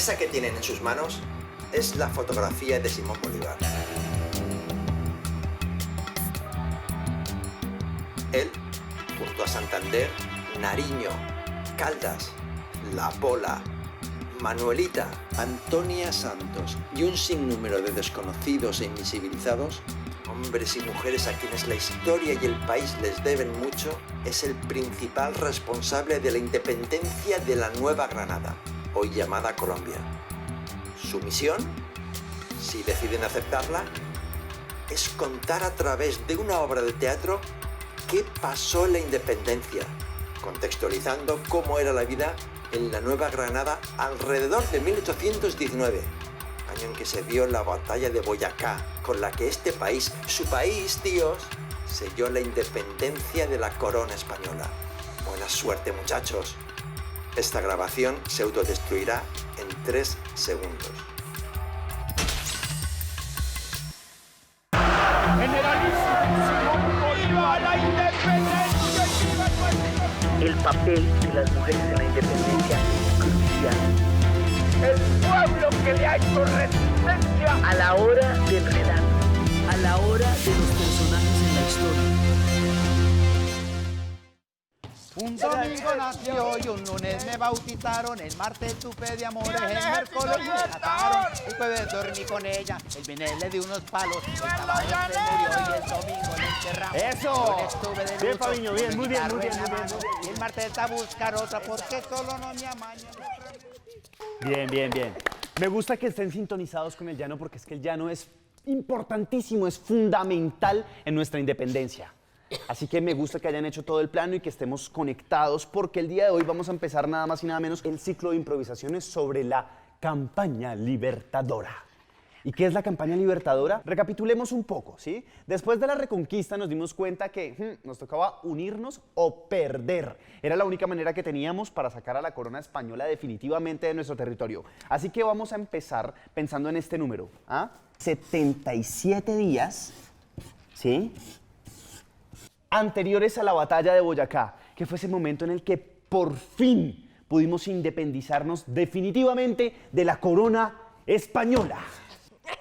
Esa que tienen en sus manos es la fotografía de Simón Bolívar. Él, junto a Santander, Nariño, Caldas, La Pola, Manuelita, Antonia Santos y un sinnúmero de desconocidos e invisibilizados, hombres y mujeres a quienes la historia y el país les deben mucho, es el principal responsable de la independencia de la Nueva Granada, hoy llamada Colombia. Su misión, si deciden aceptarla, es contar a través de una obra de teatro qué pasó en la independencia, contextualizando cómo era la vida en la Nueva Granada alrededor de 1819, año en que se dio la batalla de Boyacá, con la que este país, su país, tíos, selló la independencia de la corona española. Buena suerte, muchachos. Esta grabación se autodestruirá en 3 segundos. El papel de las mujeres en la independencia es crucial. El pueblo que le ha hecho resistencia a la hora de enredar, a la hora de los personajes en la historia. Un domingo nació y un lunes me bautizaron, el martes tuve de amores, el miércoles me mataron, el jueves dormí con ella, el viernes le di unos palos, el sábado se murió y el domingo le enterramos. ¡Eso! Estuve de Bien, Fabiño, bien, muy bien, muy bien, muy bien. Y el martes a buscar otra porque solo no me amaño. Bien, bien, bien. Me gusta que estén sintonizados con el llano porque es que el llano es importantísimo, es fundamental en nuestra independencia. Así que me gusta que hayan hecho todo el plano y que estemos conectados porque el día de hoy vamos a empezar nada más y nada menos el ciclo de improvisaciones sobre la campaña libertadora. ¿Y qué es la campaña libertadora? Recapitulemos un poco, ¿sí? Después de la Reconquista nos dimos cuenta que nos tocaba unirnos o perder. Era la única manera que teníamos para sacar a la corona española definitivamente de nuestro territorio. Así que vamos a empezar pensando en este número, ¿ah? 77 días, ¿sí?, anteriores a la batalla de Boyacá, que fue ese momento en el que por fin pudimos independizarnos definitivamente de la corona española.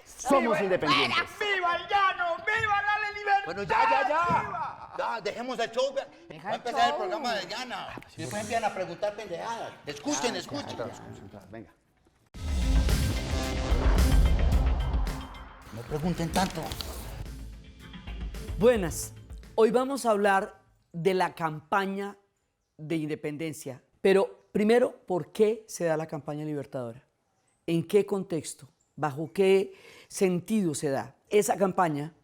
Somos independientes. ¡Viva el llano! ¡Viva la libertad! Bueno, ya, dejemos el show. Va a empezar el programa de Llana. Después empiezan a preguntar pendejadas. Escuchen. Venga. No pregunten tanto. Buenas. Hoy vamos a hablar de la campaña de independencia. Pero primero, ¿por qué se da la campaña libertadora? ¿En qué contexto? ¿Bajo qué sentido se da? Esa campaña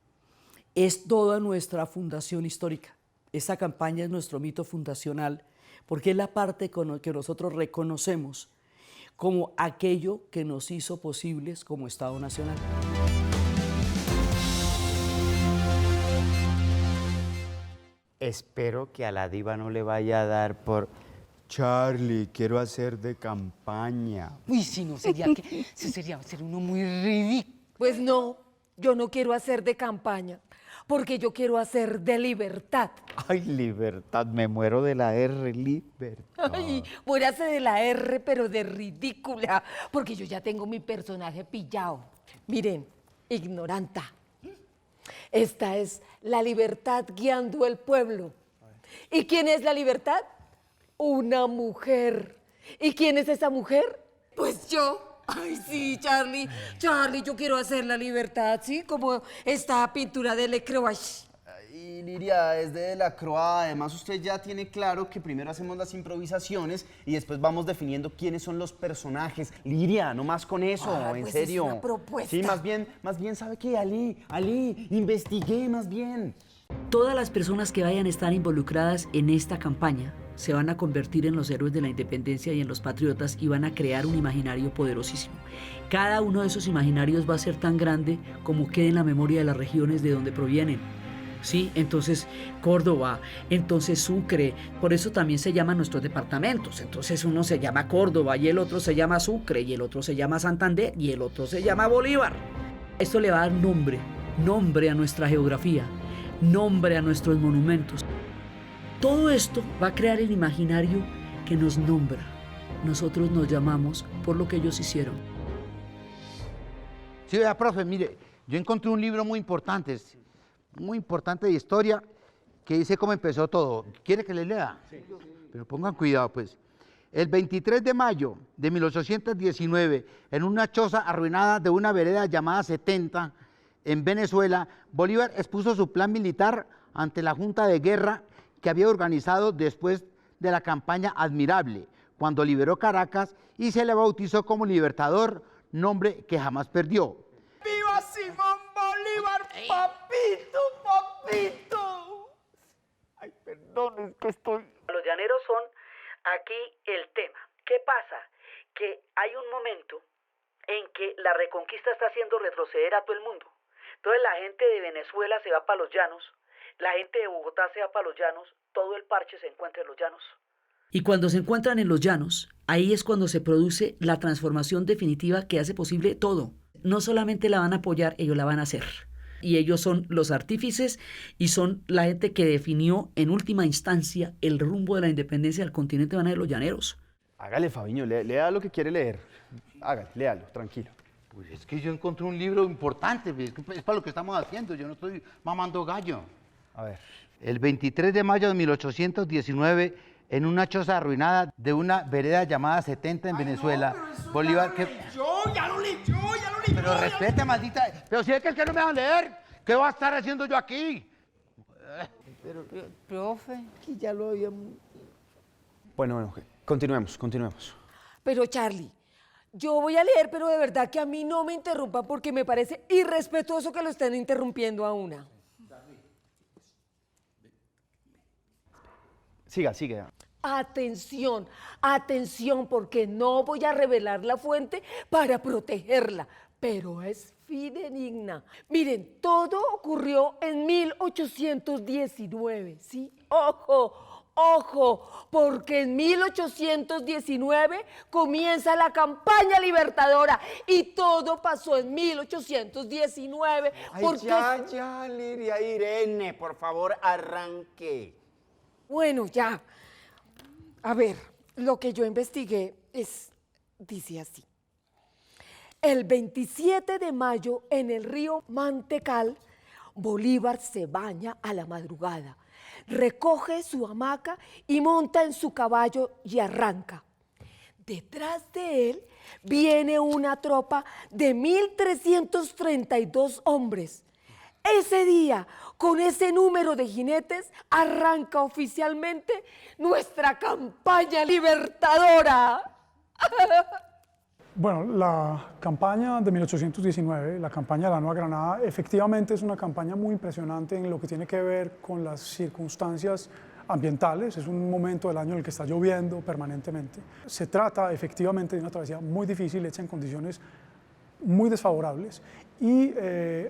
es toda nuestra fundación histórica. Esa campaña es nuestro mito fundacional porque es la parte que nosotros reconocemos como aquello que nos hizo posibles como Estado Nacional. Espero que a la diva no le vaya a dar por Charlie, quiero hacer de campaña. Uy, si no, sería ser uno muy ridículo. Pues no, yo no quiero hacer de campaña, porque yo quiero hacer de libertad. Ay, libertad, me muero de la R, libertad. Ay, muérase de la R, pero de ridícula, porque yo ya tengo mi personaje pillado. Miren, ignoranta. Esta es la libertad guiando el pueblo. ¿Y quién es la libertad? Una mujer. ¿Y quién es esa mujer? Pues yo. Ay, sí, Charlie, yo quiero hacer la libertad, ¿sí? Como esta pintura de Le Creuach. Y Liria, es de Delacroix. Además, usted ya tiene claro que primero hacemos las improvisaciones y después vamos definiendo quiénes son los personajes. Liria, no más con eso, en pues serio. es una propuesta. Sí, más bien, ¿sabe qué? Ali, investigué más bien. Todas las personas que vayan a estar involucradas en esta campaña se van a convertir en los héroes de la independencia y en los patriotas y van a crear un imaginario poderosísimo. Cada uno de esos imaginarios va a ser tan grande como quede en la memoria de las regiones de donde provienen. ¿Sí? Entonces Córdoba, entonces Sucre, por eso también se llaman nuestros departamentos. Entonces uno se llama Córdoba y el otro se llama Sucre y el otro se llama Santander y el otro se llama Bolívar. Esto le va a dar nombre a nuestra geografía, nombre a nuestros monumentos. Todo esto va a crear el imaginario que nos nombra, nosotros nos llamamos por lo que ellos hicieron. Sí, vea, profe, mire, yo encontré un libro muy importante de historia, que dice cómo empezó todo. ¿Quiere que le lea? Sí. Pero pongan cuidado, pues. El 23 de mayo de 1819, en una choza arruinada de una vereda llamada 70, en Venezuela, Bolívar expuso su plan militar ante la Junta de Guerra que había organizado después de la campaña Admirable, cuando liberó Caracas y se le bautizó como Libertador, nombre que jamás perdió. ¡Viva Simón Bolívar, papito, papito! Ay, perdón, es que estoy... Los llaneros son aquí el tema. ¿Qué pasa? Que hay un momento en que la reconquista está haciendo retroceder a todo el mundo. Entonces la gente de Venezuela se va para los llanos, la gente de Bogotá se va para los llanos, todo el parche se encuentra en los llanos. Y cuando se encuentran en los llanos, ahí es cuando se produce la transformación definitiva que hace posible todo. No solamente la van a apoyar, ellos la van a hacer. Y ellos son los artífices y son la gente que definió en última instancia el rumbo de la independencia del continente de los llaneros. Hágale, Fabiño, lea lo que quiere leer. Hágale, léalo, tranquilo. Pues es que yo encontré un libro importante, es para lo que estamos haciendo, yo no estoy mamando gallo. A ver. El 23 de mayo de 1819, en una choza arruinada de una vereda llamada 70 en Venezuela, no, Bolívar... Ya lo leyó. Pero respete, maldita... Pero si es que no me van a leer, ¿qué va a estar haciendo yo aquí? Pero, profe... Que ya lo habíamos... Bueno, continuemos. Pero Charlie, yo voy a leer, pero de verdad que a mí no me interrumpan porque me parece irrespetuoso que lo estén interrumpiendo a una. Siga. Atención, porque no voy a revelar la fuente para protegerla, pero es fidedigna. Miren, todo ocurrió en 1819, ¿sí? Ojo, porque en 1819 comienza la campaña libertadora y todo pasó en 1819 porque... Ay, ya, Lidia Irene, por favor, arranque. Bueno, ya. A ver, lo que yo investigué dice así. El 27 de mayo en el río Mantecal, Bolívar se baña a la madrugada, recoge su hamaca y monta en su caballo y arranca. Detrás de él viene una tropa de 1.332 hombres. Ese día, con ese número de jinetes, arranca oficialmente nuestra campaña libertadora. Bueno, la campaña de 1819, la campaña de la Nueva Granada, efectivamente es una campaña muy impresionante en lo que tiene que ver con las circunstancias ambientales. Es un momento del año en el que está lloviendo permanentemente. Se trata efectivamente de una travesía muy difícil, hecha en condiciones muy desfavorables, y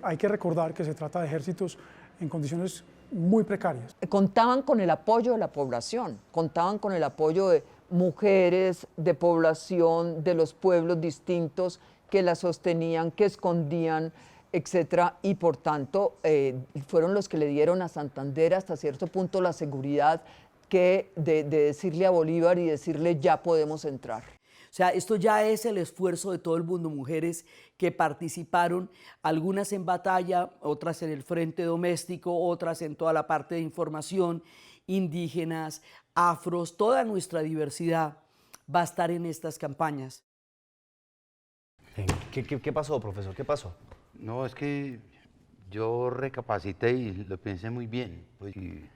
hay que recordar que se trata de ejércitos en condiciones muy precarias. Contaban con el apoyo de la población, contaban con el apoyo de mujeres, de población, de los pueblos distintos que la sostenían, que escondían, etcétera, y por tanto fueron los que le dieron a Santander hasta cierto punto la seguridad que de decirle a Bolívar y decirle ya podemos entrar. O sea, esto ya es el esfuerzo de todo el mundo, mujeres que participaron, algunas en batalla, otras en el frente doméstico, otras en toda la parte de información, indígenas, afros, toda nuestra diversidad va a estar en estas campañas. ¿Qué pasó, profesor? ¿Qué pasó? No, es que yo recapacité y lo pensé muy bien. Pues, y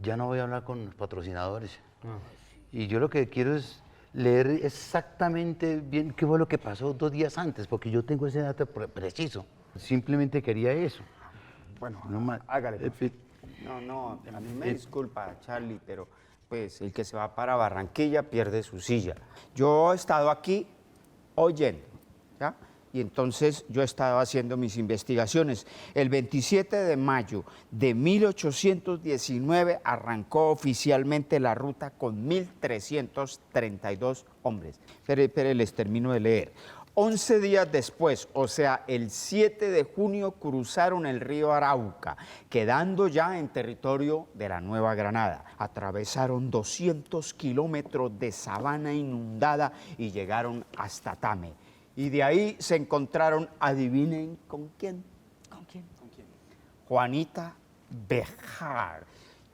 ya no voy a hablar con los patrocinadores. Y yo lo que quiero es leer exactamente bien qué fue lo que pasó 2 días antes, porque yo tengo ese dato preciso. Simplemente quería eso. Bueno, no, hágale. No, a mí me disculpa, Charlie, pero pues el que se va para Barranquilla pierde su silla. Yo he estado aquí oyendo, ¿ya? Y entonces yo he estado haciendo mis investigaciones. El 27 de mayo de 1819 arrancó oficialmente la ruta con 1.332 hombres. Pero les termino de leer. 11 días después, o sea, el 7 de junio, cruzaron el río Arauca, quedando ya en territorio de la Nueva Granada. Atravesaron 200 kilómetros de sabana inundada y llegaron hasta Tame. Y de ahí se encontraron, adivinen con quién. ¿Con quién? Juanita Bejar.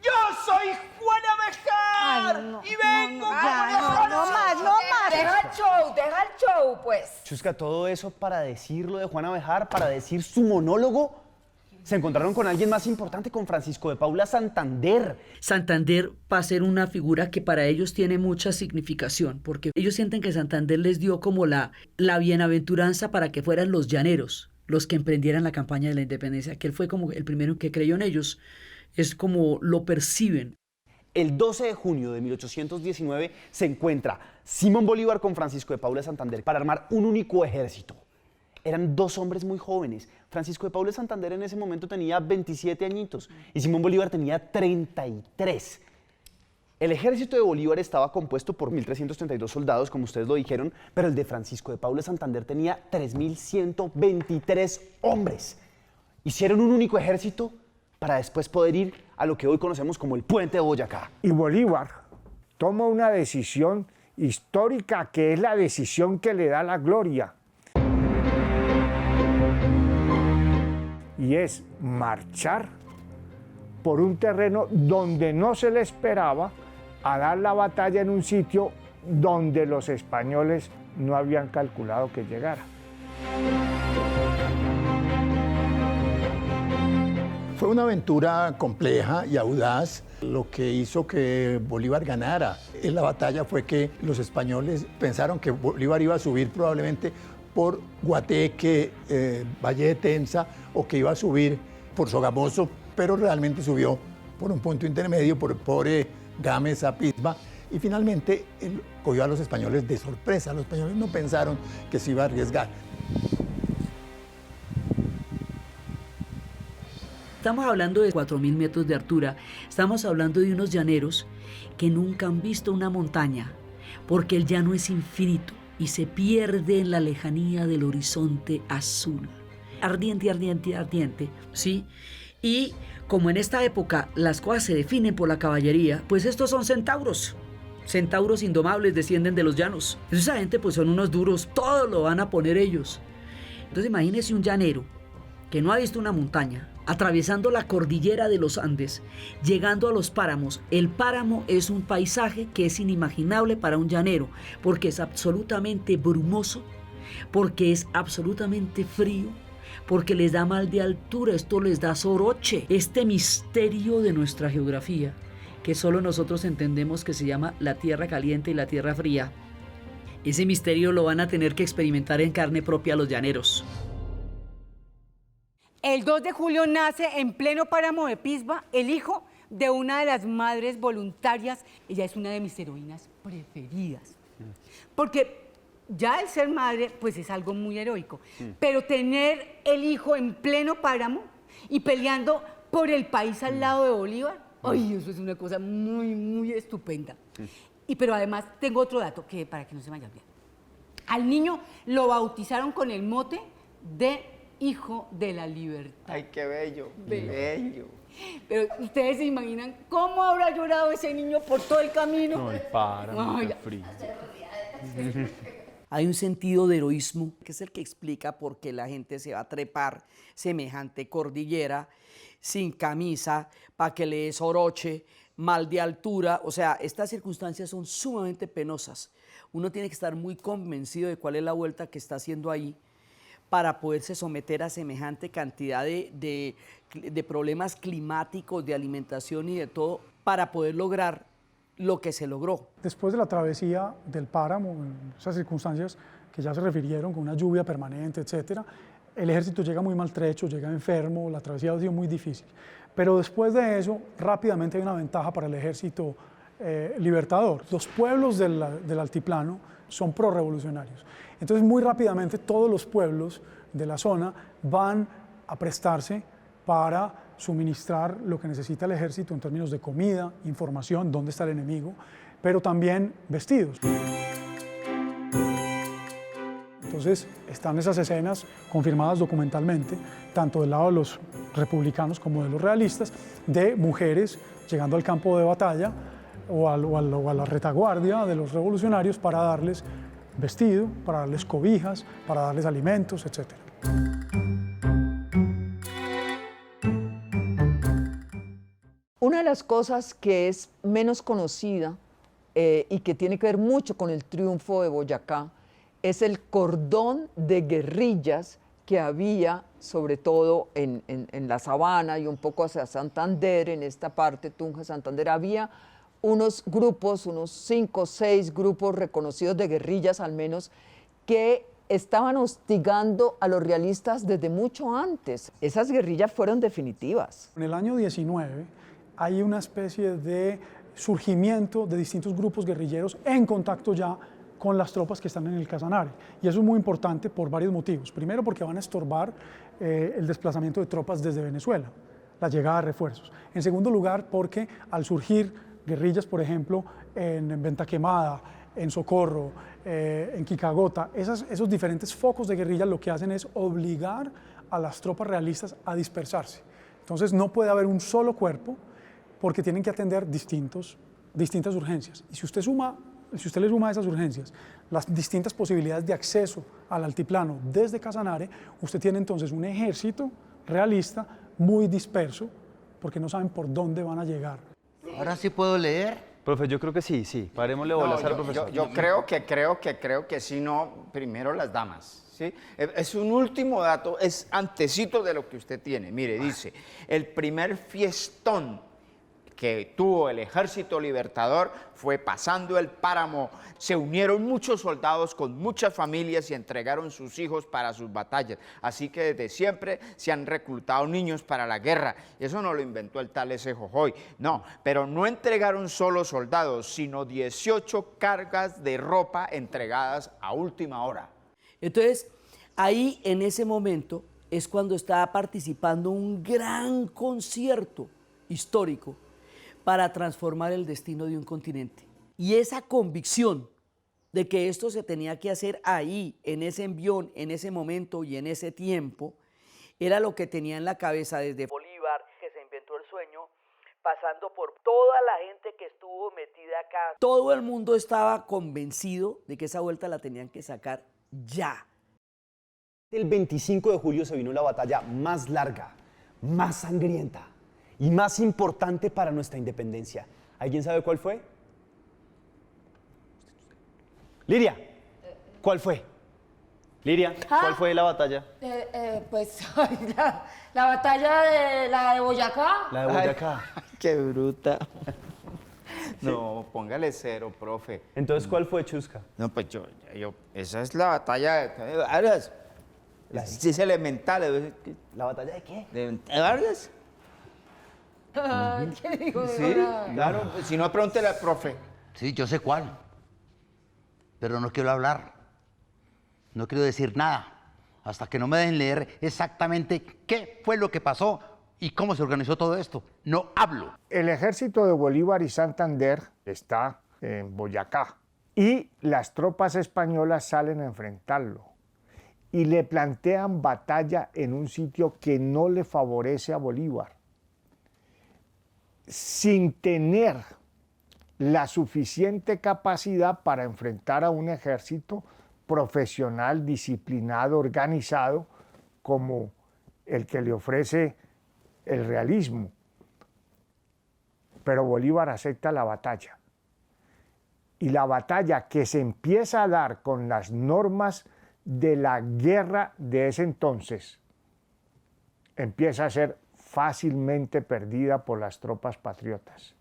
Yo soy Juana Bejar y vengo no más. Deja el show, pues. Chusca, todo eso para decir lo de Juana Bejar, para decir su monólogo. Se encontraron con alguien más importante, con Francisco de Paula Santander. Santander va a ser una figura que para ellos tiene mucha significación, porque ellos sienten que Santander les dio como la bienaventuranza para que fueran los llaneros los que emprendieran la campaña de la independencia, que él fue como el primero que creyó en ellos. Es como lo perciben. El 12 de junio de 1819 se encuentra Simón Bolívar con Francisco de Paula Santander para armar un único ejército. Eran dos hombres muy jóvenes. Francisco de Paula Santander en ese momento tenía 27 añitos y Simón Bolívar tenía 33. El ejército de Bolívar estaba compuesto por 1.332 soldados, como ustedes lo dijeron, pero el de Francisco de Paula Santander tenía 3.123 hombres. Hicieron un único ejército para después poder ir a lo que hoy conocemos como el Puente de Boyacá. Y Bolívar toma una decisión histórica que es la decisión que le da la gloria. Y es marchar por un terreno donde no se le esperaba, a dar la batalla en un sitio donde los españoles no habían calculado que llegara. Fue una aventura compleja y audaz. Lo que hizo que Bolívar ganara en la batalla fue que los españoles pensaron que Bolívar iba a subir probablemente por Guateque, Valle de Tenza, o que iba a subir por Sogamoso, pero realmente subió por un punto intermedio, por Gámez, Pisba, y finalmente él cogió a los españoles de sorpresa. Los españoles no pensaron que se iba a arriesgar. Estamos hablando de 4.000 metros de altura, estamos hablando de unos llaneros que nunca han visto una montaña, porque el llano es infinito y se pierde en la lejanía del horizonte azul. Ardiente, ardiente, ardiente, ¿sí? Y como en esta época las cosas se definen por la caballería, pues estos son centauros. Centauros indomables descienden de los llanos. Esa gente pues son unos duros, todo lo van a poner ellos. Entonces imagínese un llanero que no ha visto una montaña, atravesando la cordillera de los Andes, llegando a los páramos. El páramo es un paisaje que es inimaginable para un llanero, porque es absolutamente brumoso, porque es absolutamente frío, porque les da mal de altura, esto les da soroche. Este misterio de nuestra geografía, que solo nosotros entendemos, que se llama la tierra caliente y la tierra fría, ese misterio lo van a tener que experimentar en carne propia los llaneros. El 2 de julio nace en pleno páramo de Pisba el hijo de una de las madres voluntarias. Ella es una de mis heroínas preferidas. Porque ya el ser madre, pues es algo muy heroico. Pero tener el hijo en pleno páramo y peleando por el país al lado de Bolívar, ay, eso es una cosa muy, muy estupenda. Pero además tengo otro dato que para que no se me vaya a olvidar. Al niño lo bautizaron con el mote de Hijo de la Libertad. Ay, qué bello, bello. Pero ustedes se imaginan cómo habrá llorado ese niño por todo el camino. No, para, Ay, frío. Hay un sentido de heroísmo que es el que explica por qué la gente se va a trepar semejante cordillera sin camisa, para que le dé soroche, mal de altura. O sea, estas circunstancias son sumamente penosas. Uno tiene que estar muy convencido de cuál es la vuelta que está haciendo ahí para poderse someter a semejante cantidad de problemas climáticos, de alimentación y de todo, para poder lograr lo que se logró. Después de la travesía del páramo, en esas circunstancias que ya se refirieron, con una lluvia permanente, etc., el ejército llega muy maltrecho, llega enfermo, la travesía ha sido muy difícil. Pero después de eso, rápidamente hay una ventaja para el ejército libertador. Los pueblos del altiplano son prorrevolucionarios. Entonces, muy rápidamente, todos los pueblos de la zona van a prestarse para suministrar lo que necesita el ejército en términos de comida, información, dónde está el enemigo, pero también vestidos. Entonces Entonces están esas escenas confirmadas documentalmente, tanto del lado de los republicanos como de los realistas, de mujeres llegando al campo de batalla o a la retaguardia de los revolucionarios para darles vestido, para darles cobijas, para darles alimentos, etc. Una de las cosas que es menos conocida y que tiene que ver mucho con el triunfo de Boyacá es el cordón de guerrillas que había, sobre todo en la sabana y un poco hacia Santander, en esta parte, Tunja, Santander, había unos grupos, unos 5 o 6 grupos reconocidos de guerrillas al menos, que estaban hostigando a los realistas desde mucho antes. Esas guerrillas fueron definitivas. En el año 19 hay una especie de surgimiento de distintos grupos guerrilleros en contacto ya con las tropas que están en el Casanare. Y eso es muy importante por varios motivos. Primero, porque van a estorbar el desplazamiento de tropas desde Venezuela, la llegada de refuerzos. En segundo lugar, porque al surgir guerrillas, por ejemplo, en Venta Quemada, en Socorro, en Quicagota, esos diferentes focos de guerrillas lo que hacen es obligar a las tropas realistas a dispersarse. Entonces no puede haber un solo cuerpo porque tienen que atender distintas urgencias. Y si usted le suma a esas urgencias las distintas posibilidades de acceso al altiplano desde Casanare, usted tiene entonces un ejército realista muy disperso porque no saben por dónde van a llegar. ¿Ahora sí puedo leer? Profe, yo creo que sí. Parémosle bolas al profesor. Yo creo que sí, no, primero las damas. ¿Sí? Es un último dato, es antecito de lo que usted tiene. Mire, dice, el primer fiestón que tuvo el Ejército Libertador fue pasando el páramo. Se unieron muchos soldados con muchas familias y entregaron sus hijos para sus batallas. Así que desde siempre se han reclutado niños para la guerra. Eso no lo inventó el tal ese Jojoy. No, pero no entregaron solo soldados, sino 18 cargas de ropa entregadas a última hora. Entonces, ahí en ese momento es cuando estaba participando un gran concierto histórico para transformar el destino de un continente. Y esa convicción de que esto se tenía que hacer ahí, en ese envión, en ese momento y en ese tiempo, era lo que tenía en la cabeza desde Bolívar, que se inventó el sueño, pasando por toda la gente que estuvo metida acá. Todo el mundo estaba convencido de que esa vuelta la tenían que sacar ya. El 25 de julio se vino la batalla más larga, más sangrienta y más importante para nuestra independencia. ¿Alguien sabe cuál fue? Liria, ¿cuál fue? Liria, ¿cuál fue la batalla? Pues la batalla de Boyacá. La de Boyacá. Ay, qué bruta. No, póngale 0, profe. Entonces, ¿cuál fue, Chusca? No, pues esa es la batalla de Vargas. Es elemental. ¿La batalla de qué? ¿De Vargas? ¿Qué digo? Sí, claro. Si no, pregúntele al profe. Sí, yo sé cuál. Pero no quiero hablar. No quiero decir nada. Hasta que no me dejen leer exactamente qué fue lo que pasó y cómo se organizó todo esto. No hablo. El ejército de Bolívar y Santander está en Boyacá y las tropas españolas salen a enfrentarlo y le plantean batalla en un sitio que no le favorece a Bolívar, sin tener la suficiente capacidad para enfrentar a un ejército profesional, disciplinado, organizado, como el que le ofrece el realismo. Pero Bolívar acepta la batalla. Y la batalla que se empieza a dar con las normas de la guerra de ese entonces empieza a ser fácilmente perdida por las tropas patriotas.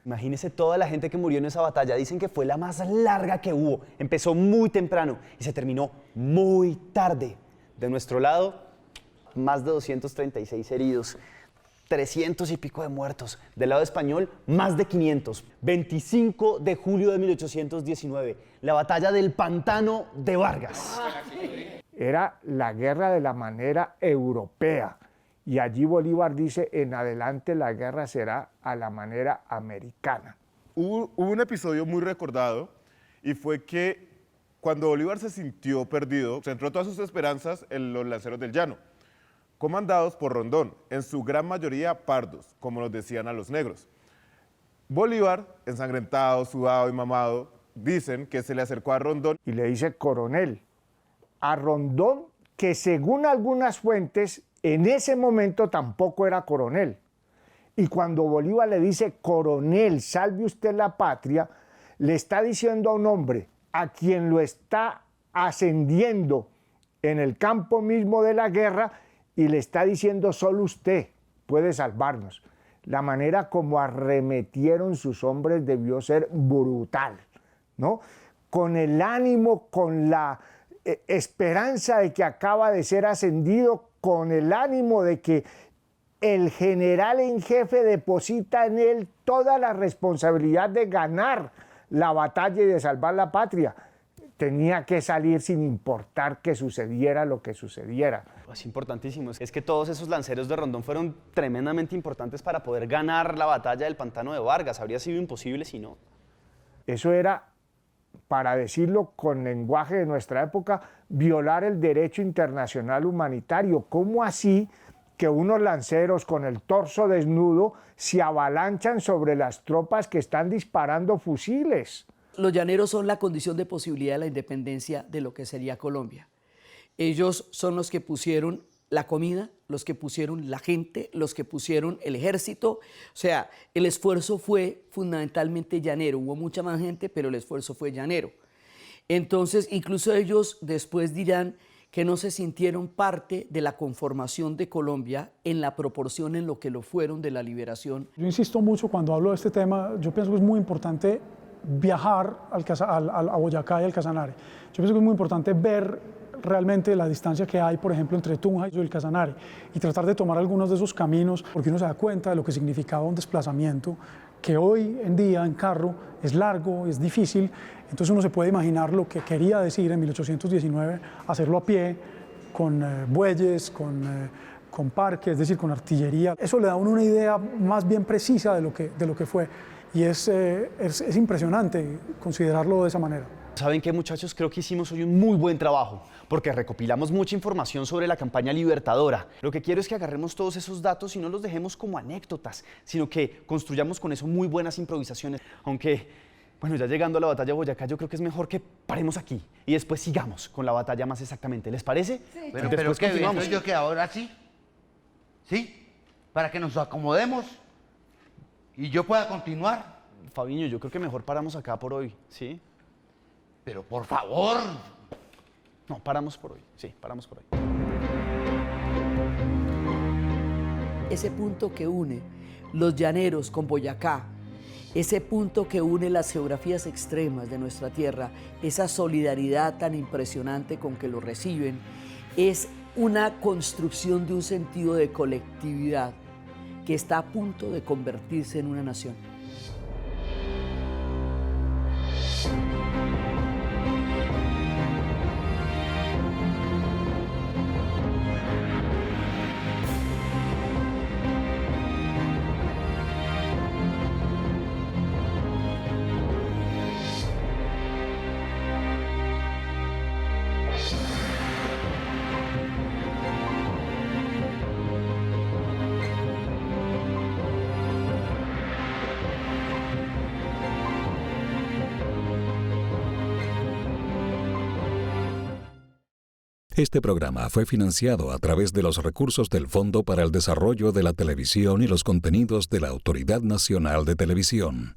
Imagínese toda la gente que murió en esa batalla. Dicen que fue la más larga que hubo. Empezó muy temprano y se terminó muy tarde. De nuestro lado, más de 236 heridos, 300 y pico de muertos. Del lado español, más de 500. 25 de julio de 1819, la batalla del Pantano de Vargas. Era la guerra de la manera europea. Y allí Bolívar dice, en adelante la guerra será a la manera americana. Hubo un episodio muy recordado y fue que Cuando Bolívar se sintió perdido, centró todas sus esperanzas en los lanceros del llano, comandados por Rondón, en su gran mayoría pardos, como nos decían a los negros. Bolívar, ensangrentado, sudado y mamado, dicen que se le acercó a Rondón y le dice coronel. A Rondón, que según algunas fuentes, en ese momento tampoco era coronel. Y cuando Bolívar le dice, coronel, salve usted la patria, le está diciendo a un hombre a quien lo está ascendiendo en el campo mismo de la guerra y le está diciendo, solo usted puede salvarnos. La manera como arremetieron sus hombres debió ser brutal, ¿no? Con el ánimo, con la esperanza de que acaba de ser ascendido, con el ánimo de que el general en jefe deposita en él toda la responsabilidad de ganar la batalla y de salvar la patria. Tenía que salir sin importar que sucediera lo que sucediera. Es importantísimo. Es que todos esos lanceros de Rondón fueron tremendamente importantes para poder ganar la batalla del Pantano de Vargas. Habría sido imposible si no. Eso era, para decirlo con lenguaje de nuestra época, violar el derecho internacional humanitario. ¿Cómo así que unos lanceros con el torso desnudo se avalanchan sobre las tropas que están disparando fusiles? Los llaneros son la condición de posibilidad de la independencia de lo que sería Colombia. Ellos son los que pusieron la comida, los que pusieron la gente, los que pusieron el ejército. O sea, el esfuerzo fue fundamentalmente llanero. Hubo mucha más gente, pero el esfuerzo fue llanero. Entonces, incluso ellos después dirán que no se sintieron parte de la conformación de Colombia en la proporción en lo que lo fueron de la liberación. Yo insisto mucho cuando hablo de este tema, yo pienso que es muy importante viajar a Boyacá y al Casanare. Yo pienso que es muy importante ver realmente la distancia que hay, por ejemplo, entre Tunja y el Casanare y tratar de tomar algunos de esos caminos, porque uno se da cuenta de lo que significaba un desplazamiento que hoy en día en carro es largo, es difícil. Entonces uno se puede imaginar lo que quería decir en 1819, hacerlo a pie, con bueyes, con parques, es decir, con artillería. Eso le da a uno una idea más bien precisa de lo que fue. Y es impresionante considerarlo de esa manera. ¿Saben qué, muchachos? Creo que hicimos hoy un muy buen trabajo, porque recopilamos mucha información sobre la campaña libertadora. Lo que quiero es que agarremos todos esos datos y no los dejemos como anécdotas, sino que construyamos con eso muy buenas improvisaciones. Aunque, bueno, ya llegando a la batalla de Boyacá, yo creo que es mejor que paremos aquí y después sigamos con la batalla más exactamente. ¿Les parece? Sí. Pero ¿qué pienso yo que ahora sí? ¿Sí? Para que nos acomodemos y yo pueda continuar. Fabiño, yo creo que mejor paramos acá por hoy, ¿sí? Pero por favor. No, paramos por hoy, sí, paramos por hoy. Ese punto que une los llaneros con Boyacá, ese punto que une las geografías extremas de nuestra tierra, esa solidaridad tan impresionante con que lo reciben, es una construcción de un sentido de colectividad que está a punto de convertirse en una nación. Este programa fue financiado a través de los recursos del Fondo para el Desarrollo de la Televisión y los Contenidos de la Autoridad Nacional de Televisión.